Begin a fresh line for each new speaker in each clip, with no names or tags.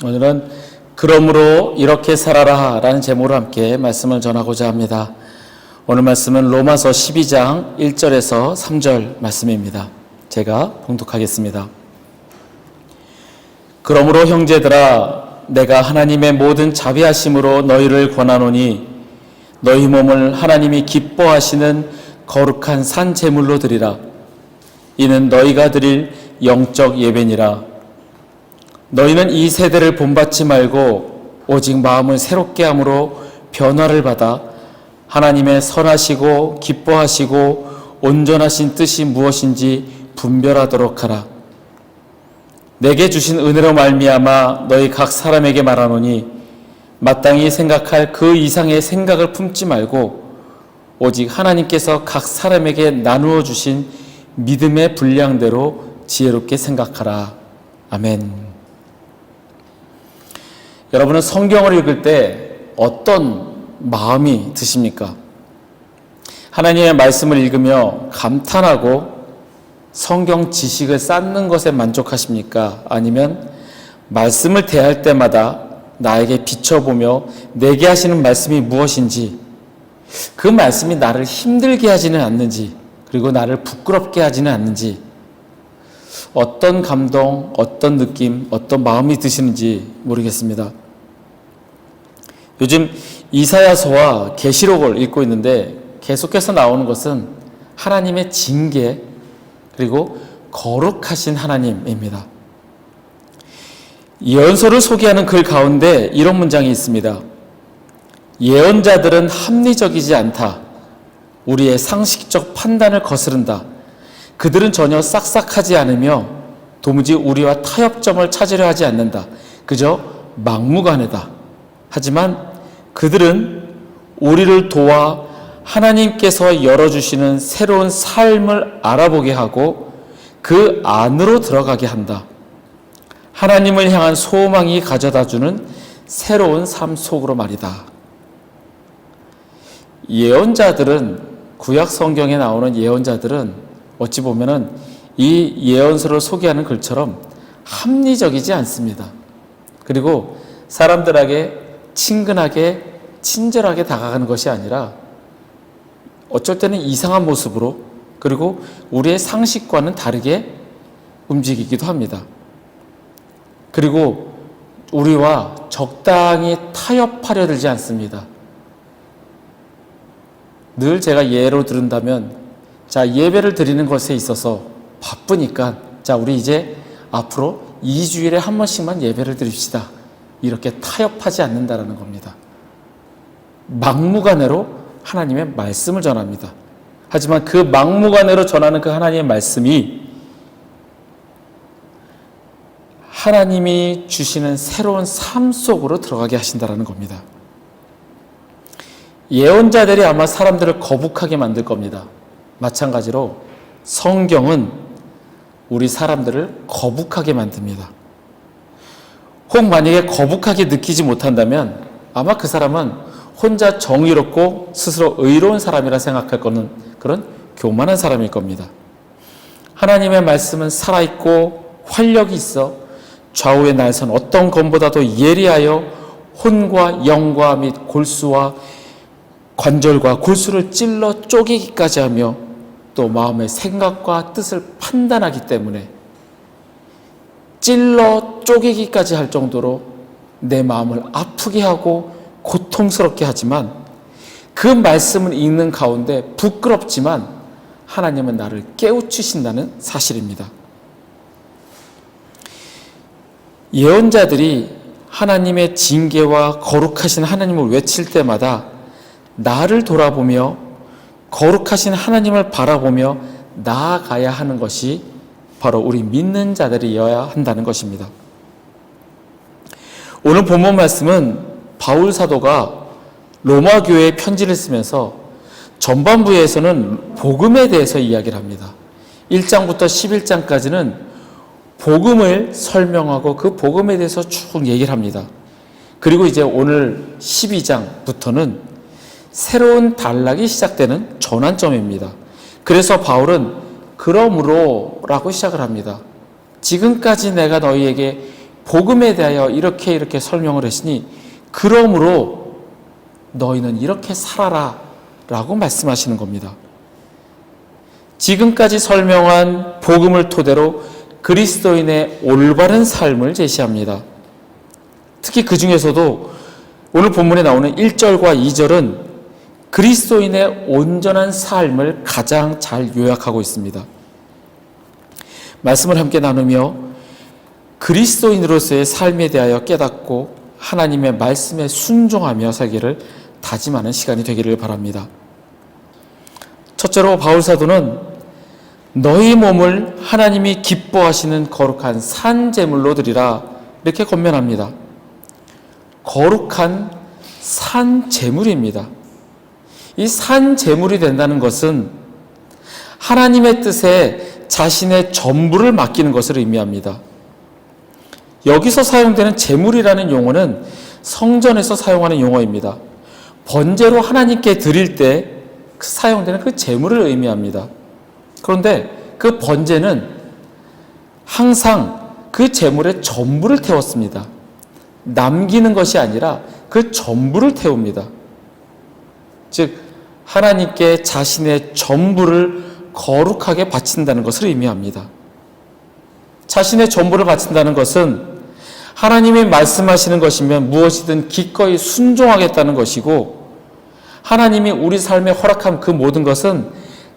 오늘은 그러므로 이렇게 살아라 라는 제목으로 함께 말씀을 전하고자 합니다. 오늘 말씀은 로마서 12장 1절에서 3절 말씀입니다. 제가 봉독하겠습니다. 그러므로 형제들아, 내가 하나님의 모든 자비하심으로 너희를 권하노니 너희 몸을 하나님이 기뻐하시는 거룩한 산 제물로 드리라. 이는 너희가 드릴 영적 예배니라. 너희는 이 세대를 본받지 말고 오직 마음을 새롭게 함으로 변화를 받아 하나님의 선하시고 기뻐하시고 온전하신 뜻이 무엇인지 분별하도록 하라. 내게 주신 은혜로 말미암아 너희 각 사람에게 말하노니 마땅히 생각할 그 이상의 생각을 품지 말고 오직 하나님께서 각 사람에게 나누어 주신 믿음의 분량대로 지혜롭게 생각하라. 아멘. 여러분은 성경을 읽을 때 어떤 마음이 드십니까? 하나님의 말씀을 읽으며 감탄하고 성경 지식을 쌓는 것에 만족하십니까? 아니면 말씀을 대할 때마다 나에게 비춰보며 내게 하시는 말씀이 무엇인지, 그 말씀이 나를 힘들게 하지는 않는지, 그리고 나를 부끄럽게 하지는 않는지, 어떤 감동, 어떤 느낌, 어떤 마음이 드시는지 모르겠습니다. 요즘 이사야서와 계시록을 읽고 있는데 계속해서 나오는 것은 하나님의 징계, 그리고 거룩하신 하나님입니다. 예언서를 소개하는 글 가운데 이런 문장이 있습니다. 예언자들은 합리적이지 않다. 우리의 상식적 판단을 거스른다. 그들은 전혀 싹싹하지 않으며 도무지 우리와 타협점을 찾으려 하지 않는다. 그저 막무가내다. 하지만 그들은 우리를 도와 하나님께서 열어주시는 새로운 삶을 알아보게 하고 그 안으로 들어가게 한다. 하나님을 향한 소망이 가져다주는 새로운 삶 속으로 말이다. 예언자들은, 구약 성경에 나오는 예언자들은 어찌 보면은 이 예언서를 소개하는 글처럼 합리적이지 않습니다. 그리고 사람들에게 친근하게, 친절하게 다가가는 것이 아니라 어쩔 때는 이상한 모습으로, 그리고 우리의 상식과는 다르게 움직이기도 합니다. 그리고 우리와 적당히 타협하려 들지 않습니다. 늘 제가 예로 들은다면, 자, 예배를 드리는 것에 있어서 바쁘니까, 자, 우리 이제 앞으로 2주일에 한 번씩만 예배를 드립시다. 이렇게 타협하지 않는다라는 겁니다. 막무가내로 하나님의 말씀을 전합니다. 하지만 그 막무가내로 전하는 그 하나님의 말씀이 하나님이 주시는 새로운 삶 속으로 들어가게 하신다라는 겁니다. 예언자들이 아마 사람들을 거북하게 만들 겁니다. 마찬가지로 성경은 우리 사람들을 거북하게 만듭니다. 혹 만약에 거북하게 느끼지 못한다면 아마 그 사람은 혼자 정의롭고 스스로 의로운 사람이라 생각할 거는 그런 교만한 사람일 겁니다. 하나님의 말씀은 살아있고 활력이 있어 좌우의 날선 어떤 검보다도 예리하여 혼과 영과 및 골수와 관절과 골수를 찔러 쪼개기까지 하며 또 마음의 생각과 뜻을 판단하기 때문에 찔러 쪼개기까지 할 정도로 내 마음을 아프게 하고 고통스럽게 하지만 그 말씀을 읽는 가운데 부끄럽지만 하나님은 나를 깨우치신다는 사실입니다. 예언자들이 하나님의 징계와 거룩하신 하나님을 외칠 때마다 나를 돌아보며 거룩하신 하나님을 바라보며 나아가야 하는 것이 바로 우리 믿는 자들이어야 한다는 것입니다. 오늘 본문 말씀은 바울 사도가 로마 교회에 편지를 쓰면서 전반부에서는 복음에 대해서 이야기를 합니다. 1장부터 11장까지는 복음을 설명하고 그 복음에 대해서 쭉 얘기를 합니다. 그리고 이제 오늘 12장부터는 새로운 단락이 시작되는 전환점입니다. 그래서 바울은 그러므로 라고 시작을 합니다. 지금까지 내가 너희에게 복음에 대하여 이렇게 설명을 했으니 그러므로 너희는 이렇게 살아라 라고 말씀하시는 겁니다. 지금까지 설명한 복음을 토대로 그리스도인의 올바른 삶을 제시합니다. 특히 그 중에서도 오늘 본문에 나오는 1절과 2절은 그리스도인의 온전한 삶을 가장 잘 요약하고 있습니다. 말씀을 함께 나누며 그리스도인으로서의 삶에 대하여 깨닫고 하나님의 말씀에 순종하며 살기를 다짐하는 시간이 되기를 바랍니다. 첫째로 바울 사도는 너희 몸을 하나님이 기뻐하시는 거룩한 산제물로 드리라 이렇게 권면합니다. 거룩한 산제물입니다. 이 산제물이 된다는 것은 하나님의 뜻에 자신의 전부를 맡기는 것을 의미합니다. 여기서 사용되는 제물이라는 용어는 성전에서 사용하는 용어입니다. 번제로 하나님께 드릴 때 사용되는 그 제물을 의미합니다. 그런데 그 번제는 항상 그 제물의 전부를 태웠습니다. 남기는 것이 아니라 그 전부를 태웁니다. 즉 하나님께 자신의 전부를 거룩하게 바친다는 것을 의미합니다. 자신의 전부를 바친다는 것은 하나님이 말씀하시는 것이면 무엇이든 기꺼이 순종하겠다는 것이고, 하나님이 우리 삶에 허락한 그 모든 것은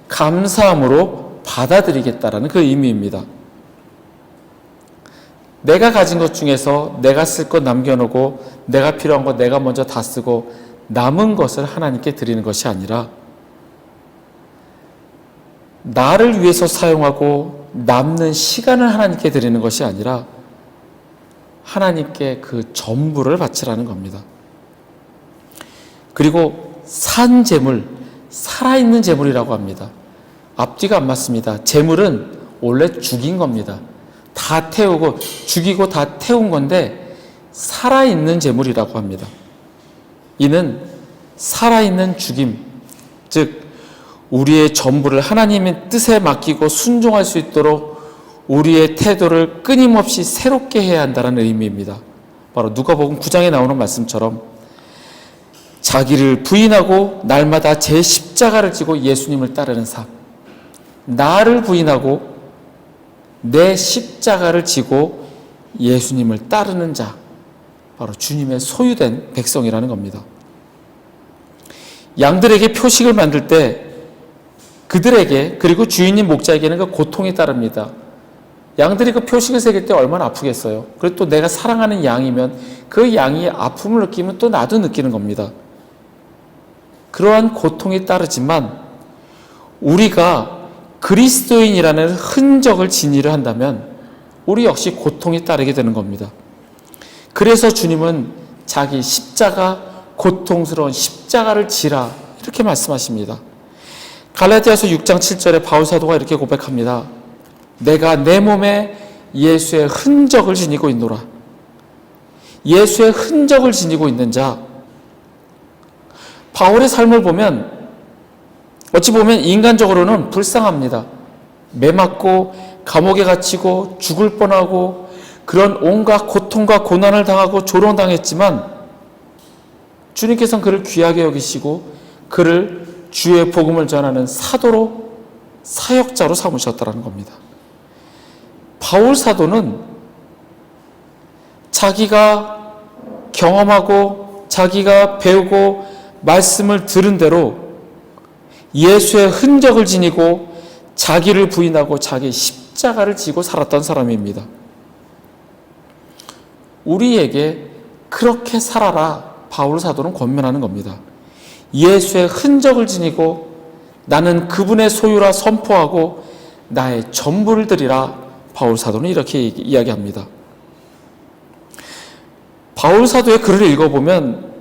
감사함으로 받아들이겠다라는 그 의미입니다. 내가 가진 것 중에서 내가 쓸 것 남겨놓고 내가 필요한 것 내가 먼저 다 쓰고 남은 것을 하나님께 드리는 것이 아니라 나를 위해서 사용하고 남는 시간을 하나님께 드리는 것이 아니라 하나님께 그 전부를 바치라는 겁니다. 그리고 산 제물, 살아있는 제물이라고 합니다. 앞뒤가 안 맞습니다. 제물은 원래 죽인 겁니다. 다 태우고 죽이고 다 태운 건데 살아있는 제물이라고 합니다. 이는 살아있는 죽임, 즉 우리의 전부를 하나님의 뜻에 맡기고 순종할 수 있도록 우리의 태도를 끊임없이 새롭게 해야 한다는 의미입니다. 바로 누가복음 9장에 나오는 말씀처럼 자기를 부인하고 날마다 제 십자가를 지고 예수님을 따르는 삶, 나를 부인하고 내 십자가를 지고 예수님을 따르는 자, 바로 주님의 소유된 백성이라는 겁니다. 양들에게 표식을 만들 때 그들에게, 그리고 주인인 목자에게는 그 고통이 따릅니다. 양들이 그 표식을 새길 때 얼마나 아프겠어요. 그리고 또 내가 사랑하는 양이면 그 양이 아픔을 느끼면 또 나도 느끼는 겁니다. 그러한 고통이 따르지만 우리가 그리스도인이라는 흔적을 지니려 한다면 우리 역시 고통이 따르게 되는 겁니다. 그래서 주님은 자기 십자가, 고통스러운 십자가를 지라 이렇게 말씀하십니다. 갈라디아서 6장 7절에 바울 사도가 이렇게 고백합니다. 내가 내 몸에 예수의 흔적을 지니고 있노라. 예수의 흔적을 지니고 있는 자. 바울의 삶을 보면 어찌 보면 인간적으로는 불쌍합니다. 매맞고 감옥에 갇히고 죽을 뻔하고 그런 온갖 고통과 고난을 당하고 조롱당했지만 주님께서는 그를 귀하게 여기시고 그를 주의 복음을 전하는 사도로, 사역자로 삼으셨다는 겁니다. 바울 사도는 자기가 경험하고 자기가 배우고 말씀을 들은 대로 예수의 흔적을 지니고 자기를 부인하고 자기 십자가를 지고 살았던 사람입니다. 우리에게 그렇게 살아라 바울 사도는 권면하는 겁니다. 예수의 흔적을 지니고 나는 그분의 소유라 선포하고 나의 전부를 드리라 바울 사도는 이렇게 이야기합니다. 바울 사도의 글을 읽어보면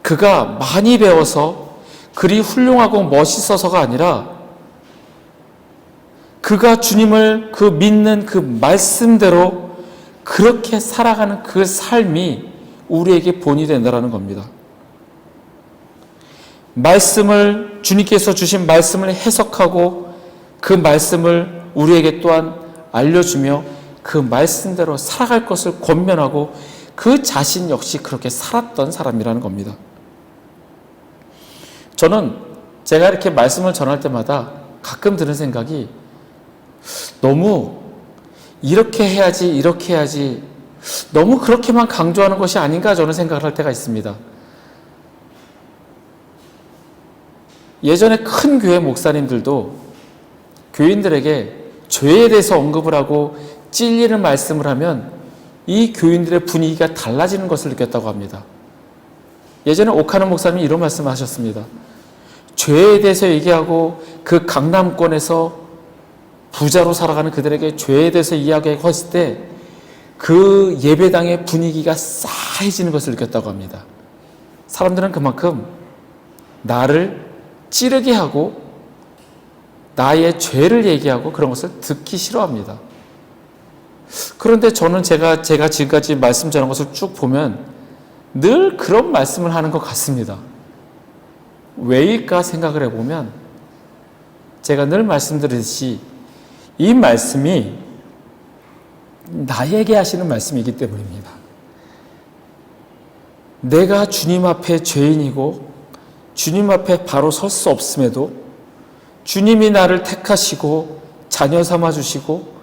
그가 많이 배워서 글이 훌륭하고 멋있어서가 아니라 그가 주님을 그 믿는 그 말씀대로 그렇게 살아가는 그 삶이 우리에게 본이 된다는 겁니다. 말씀을, 주님께서 주신 말씀을 해석하고 그 말씀을 우리에게 또한 알려주며 그 말씀대로 살아갈 것을 권면하고 그 자신 역시 그렇게 살았던 사람이라는 겁니다. 저는 제가 이렇게 말씀을 전할 때마다 가끔 드는 생각이 너무 이렇게 해야지 너무 그렇게만 강조하는 것이 아닌가 저는 생각을 할 때가 있습니다. 예전에 큰 교회 목사님들도 교인들에게 죄에 대해서 언급을 하고 찔리는 말씀을 하면 이 교인들의 분위기가 달라지는 것을 느꼈다고 합니다. 예전에 오카노 목사님이 이런 말씀을 하셨습니다. 죄에 대해서 얘기하고 그 강남권에서 부자로 살아가는 그들에게 죄에 대해서 이야기하고 했을 때 그 예배당의 분위기가 싸해지는 것을 느꼈다고 합니다. 사람들은 그만큼 나를 찌르게 하고 나의 죄를 얘기하고 그런 것을 듣기 싫어합니다. 그런데 저는 제가 지금까지 말씀 전한 것을 쭉 보면 늘 그런 말씀을 하는 것 같습니다. 왜일까 생각을 해보면 제가 늘 말씀드리듯이 이 말씀이 나에게 하시는 말씀이기 때문입니다. 내가 주님 앞에 죄인이고 주님 앞에 바로 설 수 없음에도 주님이 나를 택하시고 자녀 삼아 주시고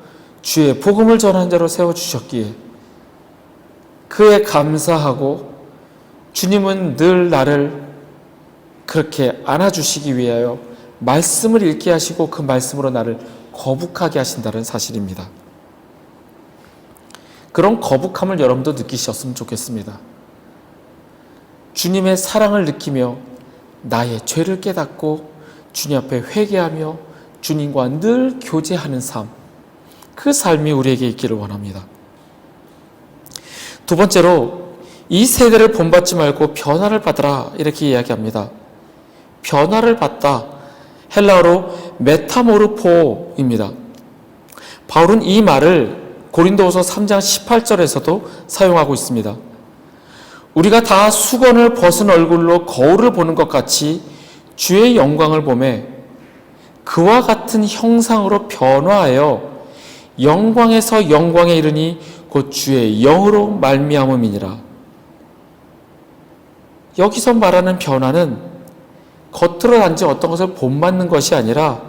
주의 복음을 전한 자로 세워주셨기에 그에 감사하고 주님은 늘 나를 그렇게 안아주시기 위하여 말씀을 읽게 하시고 그 말씀으로 나를 거북하게 하신다는 사실입니다. 그런 거북함을 여러분도 느끼셨으면 좋겠습니다. 주님의 사랑을 느끼며 나의 죄를 깨닫고 주님 앞에 회개하며 주님과 늘 교제하는 삶, 그 삶이 우리에게 있기를 원합니다. 두 번째로 이 세대를 본받지 말고 변화를 받으라 이렇게 이야기합니다. 변화를 받다, 헬라어로 메타모르포입니다. 바울은 이 말을 고린도후서 3장 18절에서도 사용하고 있습니다. 우리가 다 수건을 벗은 얼굴로 거울을 보는 것 같이 주의 영광을 보매 그와 같은 형상으로 변화하여 영광에서 영광에 이르니 곧 주의 영으로 말미암음이니라. 여기서 말하는 변화는 겉으로 단지 어떤 것을 본받는 것이 아니라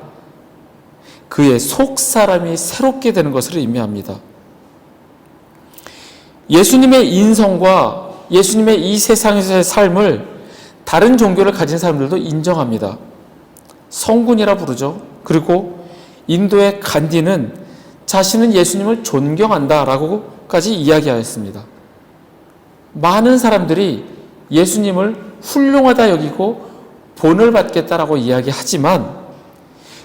그의 속 사람이 새롭게 되는 것을 의미합니다. 예수님의 인성과 예수님의 이 세상에서의 삶을 다른 종교를 가진 사람들도 인정합니다. 성군이라 부르죠. 그리고 인도의 간디는 자신은 예수님을 존경한다라고까지 이야기하였습니다. 많은 사람들이 예수님을 훌륭하다 여기고 본을 받겠다라고 이야기하지만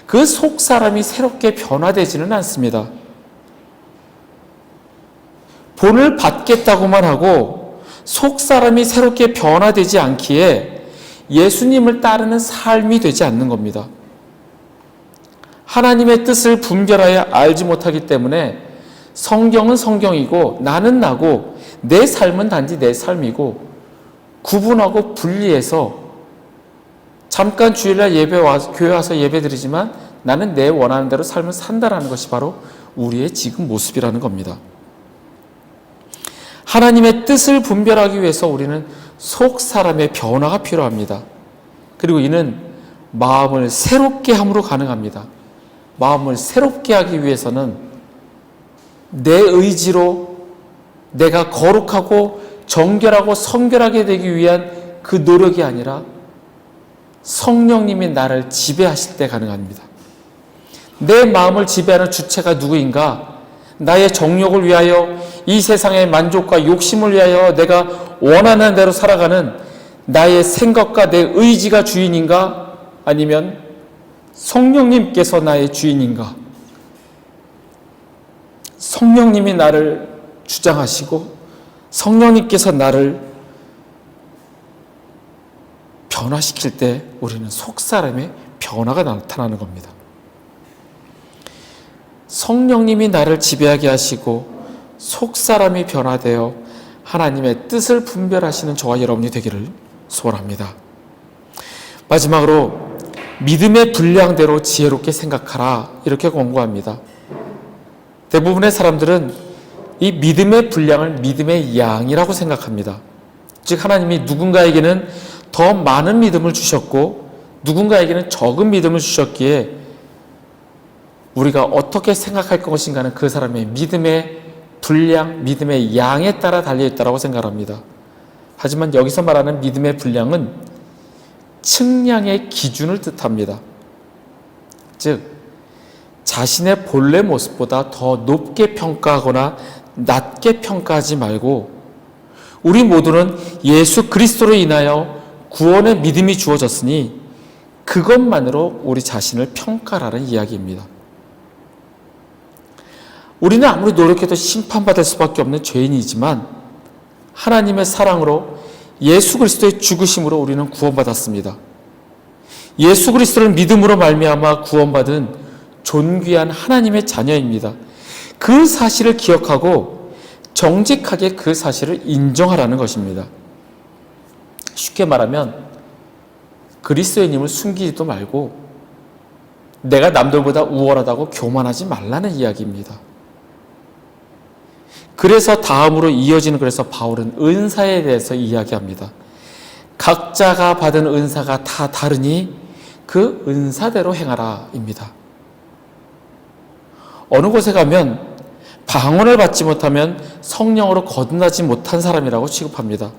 그 속 사람이 새롭게 변화되지는 않습니다. 본을 받겠다고만 하고 속 사람이 새롭게 변화되지 않기에 예수님을 따르는 삶이 되지 않는 겁니다. 하나님의 뜻을 분별하여 알지 못하기 때문에 성경은 성경이고 나는 나고 내 삶은 단지 내 삶이고 구분하고 분리해서 잠깐 주일날 교회 와서 예배드리지만 나는 내 원하는 대로 삶을 산다라는 것이 바로 우리의 지금 모습이라는 겁니다. 하나님의 뜻을 분별하기 위해서 우리는 속 사람의 변화가 필요합니다. 그리고 이는 마음을 새롭게 함으로 가능합니다. 마음을 새롭게 하기 위해서는 내 의지로 내가 거룩하고 정결하고 성결하게 되기 위한 그 노력이 아니라 성령님이 나를 지배하실 때 가능합니다. 내 마음을 지배하는 주체가 누구인가? 나의 정욕을 위하여 이 세상의 만족과 욕심을 위하여 내가 원하는 대로 살아가는 나의 생각과 내 의지가 주인인가? 아니면 성령님께서 나의 주인인가? 성령님이 나를 주장하시고 성령님께서 나를 변화시킬 때 우리는 속사람의 변화가 나타나는 겁니다. 성령님이 나를 지배하게 하시고 속사람이 변화되어 하나님의 뜻을 분별하시는 저와 여러분이 되기를 소원합니다. 마지막으로 믿음의 분량대로 지혜롭게 생각하라 이렇게 권고합니다. 대부분의 사람들은 이 믿음의 분량을 믿음의 양이라고 생각합니다. 즉 하나님이 누군가에게는 더 많은 믿음을 주셨고 누군가에게는 적은 믿음을 주셨기에 우리가 어떻게 생각할 것인가는 그 사람의 믿음의 분량, 믿음의 양에 따라 달려있다고 생각합니다. 하지만 여기서 말하는 믿음의 분량은 측량의 기준을 뜻합니다. 즉 자신의 본래 모습보다 더 높게 평가하거나 낮게 평가하지 말고 우리 모두는 예수 그리스도로 인하여 구원의 믿음이 주어졌으니 그것만으로 우리 자신을 평가하라는 이야기입니다. 우리는 아무리 노력해도 심판받을 수밖에 없는 죄인이지만 하나님의 사랑으로 예수 그리스도의 죽으심으로 우리는 구원받았습니다. 예수 그리스도를 믿음으로 말미암아 구원받은 존귀한 하나님의 자녀입니다. 그 사실을 기억하고 정직하게 그 사실을 인정하라는 것입니다. 쉽게 말하면 그리스도인임을 숨기지도 말고 내가 남들보다 우월하다고 교만하지 말라는 이야기입니다. 그래서 다음으로 이어지는 글에서 바울은 은사에 대해서 이야기합니다. 각자가 받은 은사가 다 다르니 그 은사대로 행하라입니다. 어느 곳에 가면 방언을 받지 못하면 성령으로 거듭나지 못한 사람이라고 취급합니다.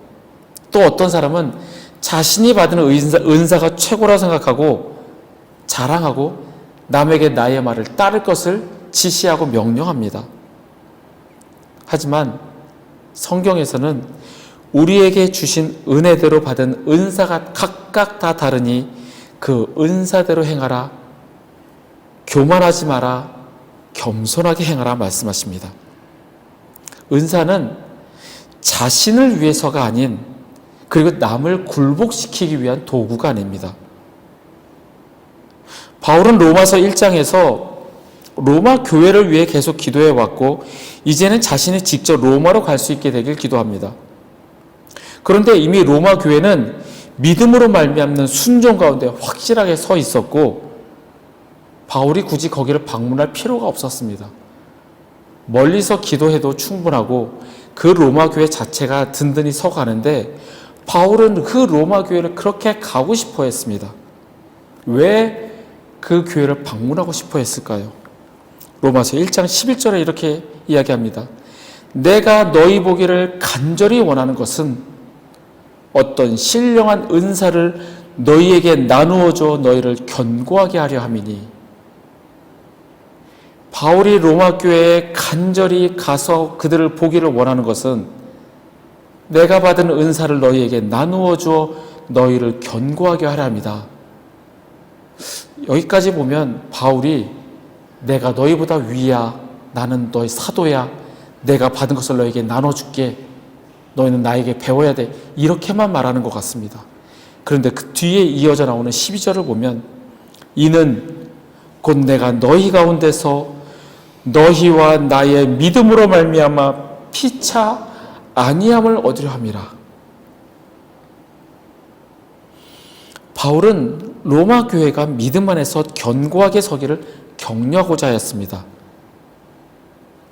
또 어떤 사람은 자신이 받은 은사가 최고라고 생각하고 자랑하고 남에게 나의 말을 따를 것을 지시하고 명령합니다. 하지만 성경에서는 우리에게 주신 은혜대로 받은 은사가 각각 다 다르니 그 은사대로 행하라, 교만하지 마라, 겸손하게 행하라 말씀하십니다. 은사는 자신을 위해서가 아닌 그리고 남을 굴복시키기 위한 도구가 아닙니다. 바울은 로마서 1장에서 로마 교회를 위해 계속 기도해 왔고 이제는 자신이 직접 로마로 갈 수 있게 되길 기도합니다. 그런데 이미 로마 교회는 믿음으로 말미암는 순종 가운데 확실하게 서 있었고 바울이 굳이 거기를 방문할 필요가 없었습니다. 멀리서 기도해도 충분하고 그 로마 교회 자체가 든든히 서가는데 바울은 그 로마 교회를 그렇게 가고 싶어 했습니다. 왜 그 교회를 방문하고 싶어 했을까요? 로마서 1장 11절에 이렇게 이야기합니다. 내가 너희 보기를 간절히 원하는 것은 어떤 신령한 은사를 너희에게 나누어줘 너희를 견고하게 하려 함이니. 바울이 로마 교회에 간절히 가서 그들을 보기를 원하는 것은 내가 받은 은사를 너희에게 나누어줘 너희를 견고하게 하려 함이다. 여기까지 보면 바울이 내가 너희보다 위야, 나는 너희 사도야, 내가 받은 것을 너희에게 나눠줄게, 너희는 나에게 배워야 돼, 이렇게만 말하는 것 같습니다. 그런데 그 뒤에 이어져 나오는 12절을 보면 이는 곧 내가 너희 가운데서 너희와 나의 믿음으로 말미암아 피차 아니함을 얻으려 함이라. 바울은 로마 교회가 믿음 안에서 견고하게 서기를 격려하고자 하였습니다.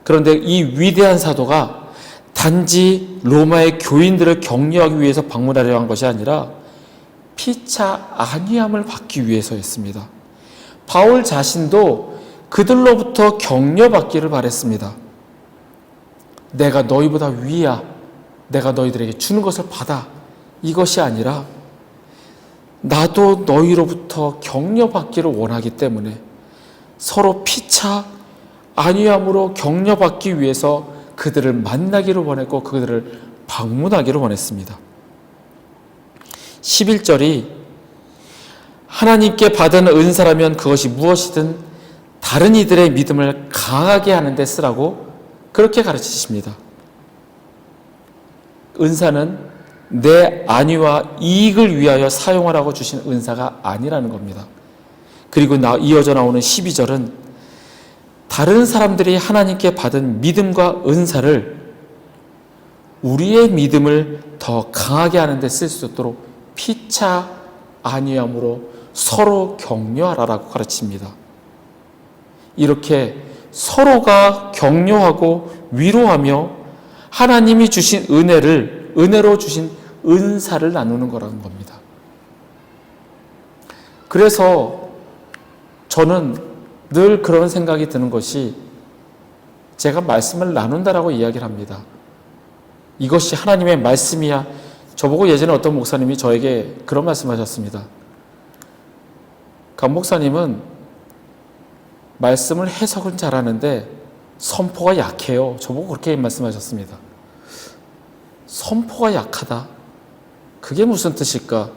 그런데 이 위대한 사도가 단지 로마의 교인들을 격려하기 위해서 방문하려 한 것이 아니라 피차 안위함을 받기 위해서였습니다. 바울 자신도 그들로부터 격려받기를 바랬습니다. 내가 너희보다 위야, 내가 너희들에게 주는 것을 받아, 이것이 아니라 나도 너희로부터 격려받기를 원하기 때문에 서로 피차 안위함으로 격려받기 위해서 그들을 만나기를 원했고 그들을 방문하기를 원했습니다. 11절이 하나님께 받은 은사라면 그것이 무엇이든 다른 이들의 믿음을 강하게 하는 데 쓰라고 그렇게 가르치십니다. 은사는 내 안위와 이익을 위하여 사용하라고 주신 은사가 아니라는 겁니다. 그리고 이어져 나오는 12절은 다른 사람들이 하나님께 받은 믿음과 은사를 우리의 믿음을 더 강하게 하는 데 쓸 수 있도록 피차 안위함으로 서로 격려하라라고 가르칩니다. 이렇게 서로가 격려하고 위로하며 하나님이 주신 은혜로 주신 은사를 나누는 거라는 겁니다. 그래서 저는 늘 그런 생각이 드는 것이, 제가 말씀을 나눈다라고 이야기를 합니다. 이것이 하나님의 말씀이야. 저보고 예전에 어떤 목사님이 저에게 그런 말씀하셨습니다. 강 목사님은 말씀을 해석은 잘하는데 선포가 약해요. 저보고 그렇게 말씀하셨습니다. 선포가 약하다? 그게 무슨 뜻일까?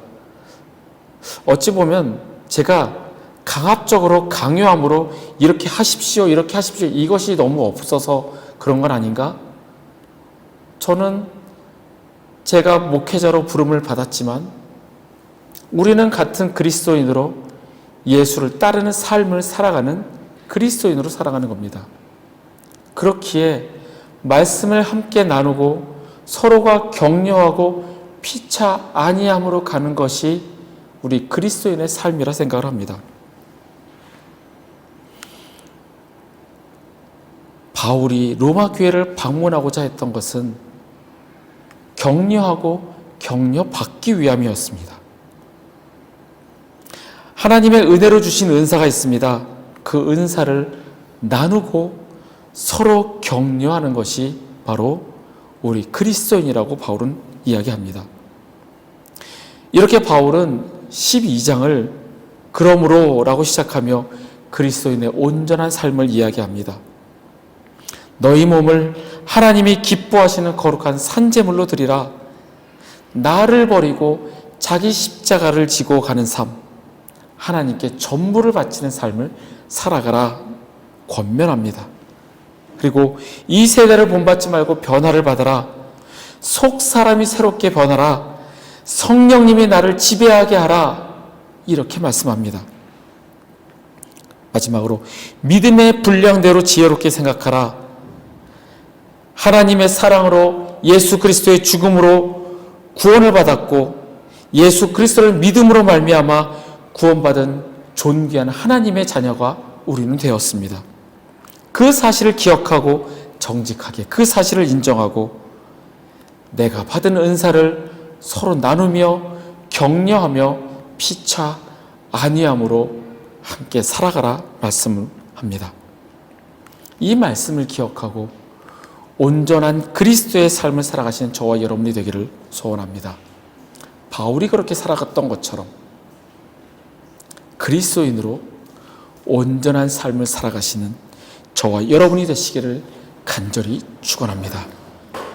어찌 보면 제가 강압적으로 강요함으로 이렇게 하십시오, 이렇게 하십시오, 이것이 너무 없어서 그런 건 아닌가? 저는 제가 목회자로 부름을 받았지만 우리는 같은 그리스도인으로 예수를 따르는 삶을 살아가는 그리스도인으로 살아가는 겁니다. 그렇기에 말씀을 함께 나누고 서로가 격려하고 피차 아니함으로 가는 것이 우리 그리스도인의 삶이라 생각을 합니다. 바울이 로마 교회를 방문하고자 했던 것은 격려하고 격려받기 위함이었습니다. 하나님의 은혜로 주신 은사가 있습니다. 그 은사를 나누고 서로 격려하는 것이 바로 우리 그리스도인이라고 바울은 이야기합니다. 이렇게 바울은 12장을 그러므로 라고 시작하며 그리스도인의 온전한 삶을 이야기합니다. 너희 몸을 하나님이 기뻐하시는 거룩한 산제물로 드리라. 나를 버리고 자기 십자가를 지고 가는 삶, 하나님께 전부를 바치는 삶을 살아가라 권면합니다. 그리고 이 세대를 본받지 말고 변화를 받아라. 속 사람이 새롭게 변하라. 성령님이 나를 지배하게 하라. 이렇게 말씀합니다. 마지막으로 믿음의 분량대로 지혜롭게 생각하라. 하나님의 사랑으로 예수 그리스도의 죽음으로 구원을 받았고 예수 그리스도를 믿음으로 말미암아 구원받은 존귀한 하나님의 자녀가 우리는 되었습니다. 그 사실을 기억하고 정직하게 그 사실을 인정하고 내가 받은 은사를 서로 나누며 격려하며 피차 아니함으로 함께 살아가라 말씀을 합니다. 이 말씀을 기억하고 온전한 그리스도의 삶을 살아가시는 저와 여러분이 되기를 소원합니다. 바울이 그렇게 살아갔던 것처럼 그리스도인으로 온전한 삶을 살아가시는 저와 여러분이 되시기를 간절히 축원합니다.